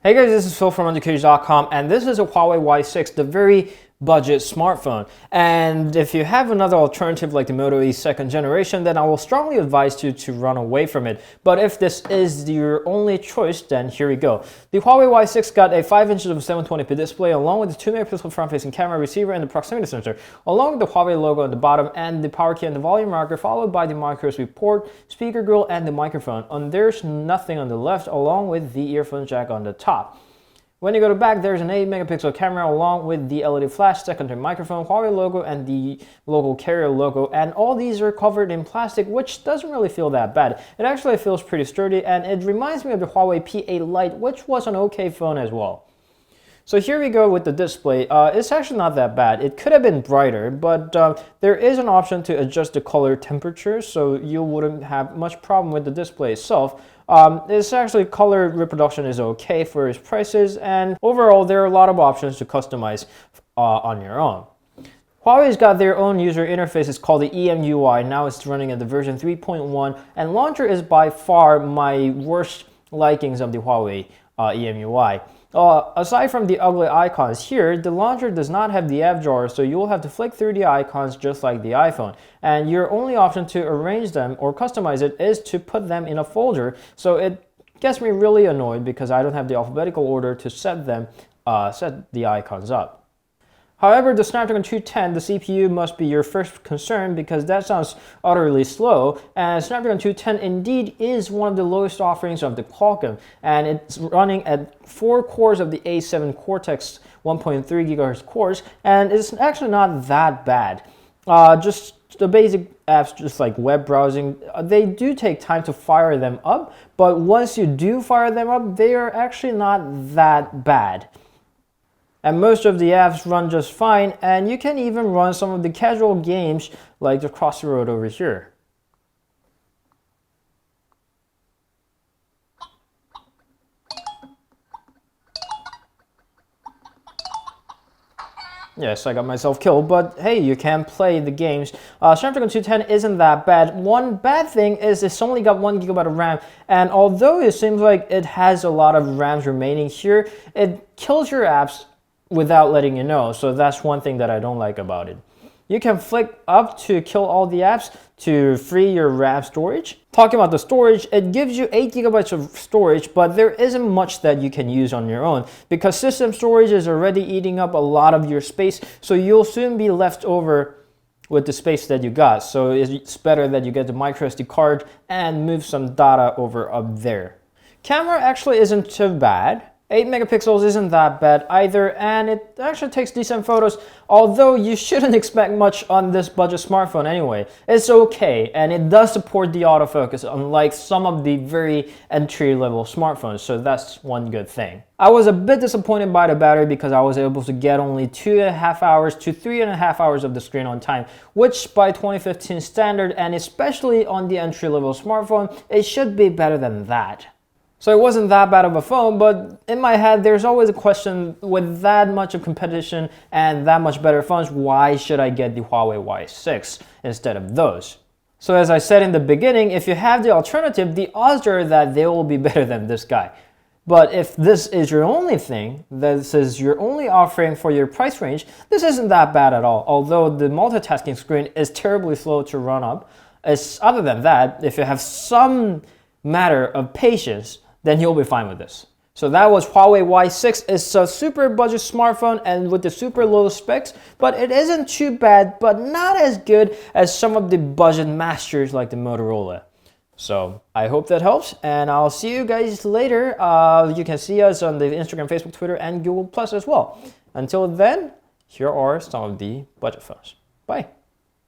Hey guys, this is Phil from Untitled.com, and this is a Huawei Y6, the very budget smartphone. And if you have another alternative like the Moto E second generation, then I will strongly advise you to run away from it. But if this is your only choice, then here we go. The Huawei Y6 got a 5 inches of 720p display along with the 2-megapixel front-facing camera, receiver, and the proximity sensor, along with the Huawei logo on the bottom and the power key and the volume rocker, followed by the micro USB port, speaker grill, and the microphone. And there's nothing on the left, along with the earphone jack on the top. When you go to back, there's an 8-megapixel camera along with the LED flash, secondary microphone, Huawei logo, and the local carrier logo. And all these are covered in plastic, which doesn't really feel that bad. It actually feels pretty sturdy, and it reminds me of the Huawei P8 Lite, which was an okay phone as well. So here we go with the display. It's actually not that bad. It could have been brighter, but there is an option to adjust the color temperature, so you wouldn't have much problem with the display itself. It's actually color reproduction is okay for its prices, and overall there are a lot of options to customize on your own. Huawei's got their own user interface. It's called the EMUI. Now it's running at the version 3.1, and launcher is by far my worst likings of the Huawei EMUI. Aside from the ugly icons here, the launcher does not have the app drawer, so you'll have to flick through the icons just like the iPhone. And your only option to arrange them or customize it is to put them in a folder. So it gets me really annoyed because I don't have the alphabetical order to set the icons up. However, the Snapdragon 210, the CPU must be your first concern because that sounds utterly slow, and Snapdragon 210 indeed is one of the lowest offerings of the Qualcomm, and it's running at 4 cores of the A7 Cortex 1.3 GHz cores, and it's actually not that bad. Just the basic apps, just like web browsing, they do take time to fire them up, but once you do fire them up, they are actually not that bad. And most of the apps run just fine, and you can even run some of the casual games like the Cross the Road over here. Yes, I got myself killed, but hey, you can play the games. Snapdragon 210 isn't that bad. One bad thing is it's only got 1 GB of RAM, and although it seems like it has a lot of RAMs remaining here, it kills your apps without letting you know, so that's one thing that I don't like about it. You can flick up to kill all the apps to free your RAM storage. Talking about the storage, it gives you 8 GB of storage, but there isn't much that you can use on your own because system storage is already eating up a lot of your space, so you'll soon be left over with the space that you got. So it's better that you get the micro SD card and move some data over up there. Camera actually isn't too bad. 8 megapixels isn't that bad either, and it actually takes decent photos, although you shouldn't expect much on this budget smartphone anyway. It's okay, and it does support the autofocus, unlike some of the very entry-level smartphones, so that's one good thing. I was a bit disappointed by the battery because I was able to get only 2.5 hours to 3.5 hours of the screen on time, which by 2015 standard, and especially on the entry-level smartphone, it should be better than that. So it wasn't that bad of a phone, but in my head, there's always a question, with that much of competition and that much better phones, why should I get the Huawei Y6 instead of those? So as I said in the beginning, if you have the alternative, the odds are that they will be better than this guy. But if this is your only thing, this is your only offering for your price range, this isn't that bad at all, although the multitasking screen is terribly slow to run up. Other than that, if you have some matter of patience, then you'll be fine with this. So that was Huawei Y6. It's a super budget smartphone and with the super low specs, but it isn't too bad, but not as good as some of the budget masters like the Motorola. So I hope that helps, and I'll see you guys later. You can see us on the Instagram, Facebook, Twitter, and Google Plus as well. Until then, here are some of the budget phones. Bye.